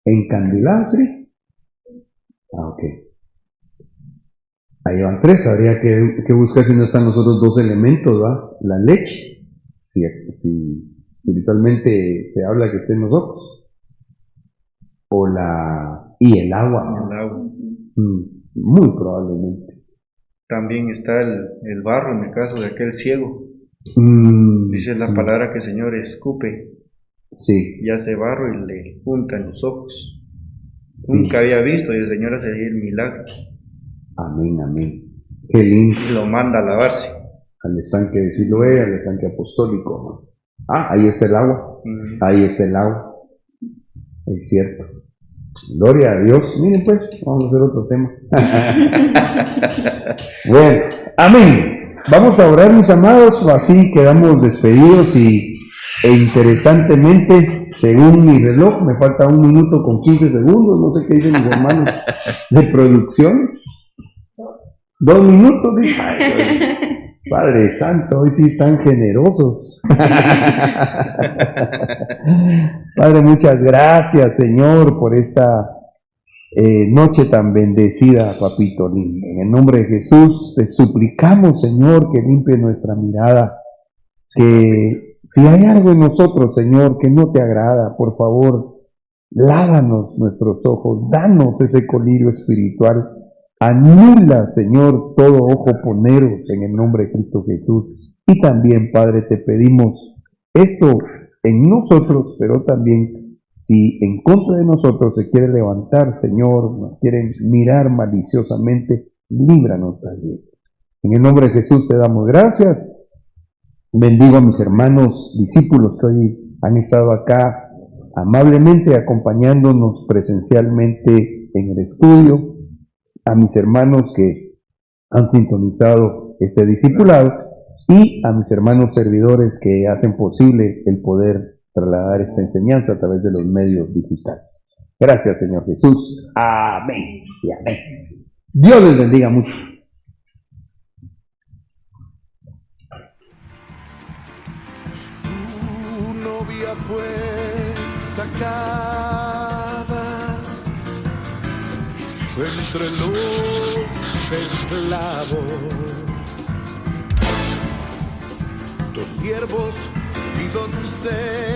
Encandilados, ¿sí? Ok. Ahí van 3, habría que buscar si no están los otros 2 elementos, ¿verdad? La leche, si espiritualmente se habla que estén los ojos, y el agua. Muy probablemente. También está el barro en el caso de aquel ciego. Dice la palabra que el Señor escupe y hace barro y le junta en los ojos. Nunca había visto y el Señor hace el milagro. Amén. Qué lindo. Y lo manda a lavarse. Al estanque de Siloé, al estanque apostólico. Ahí está el agua. Ahí está el agua. Es cierto. Gloria a Dios. Miren pues, vamos a hacer otro tema. Bueno, amén. Vamos a orar, mis amados. Así quedamos despedidos e interesantemente, según mi reloj, me falta 1 minuto con 15 segundos. No sé qué dicen mis hermanos de producciones. 2 minutos, dice. Padre Santo, hoy sí están generosos. Padre, muchas gracias, Señor, por esta noche tan bendecida, papito lindo. En el nombre de Jesús te suplicamos, Señor, que limpie nuestra mirada, que si hay algo en nosotros, Señor, que no te agrada, por favor, lávanos nuestros ojos, danos ese colirio espiritual. Anula, Señor, todo ojo poneros en el nombre de Cristo Jesús. Y también, Padre, te pedimos esto en nosotros, pero también si en contra de nosotros se quiere levantar, Señor, nos quieren mirar maliciosamente, líbranos también. En el nombre de Jesús te damos gracias. Bendigo a mis hermanos discípulos que hoy han estado acá amablemente acompañándonos presencialmente en el estudio. A mis hermanos que han sintonizado este discipulado y a mis hermanos servidores que hacen posible el poder trasladar esta enseñanza a través de los medios digitales. Gracias, Señor Jesús. Amén y amén. Dios les bendiga mucho. Tu novia fue sacada entre los esclavos, tus siervos y doncellas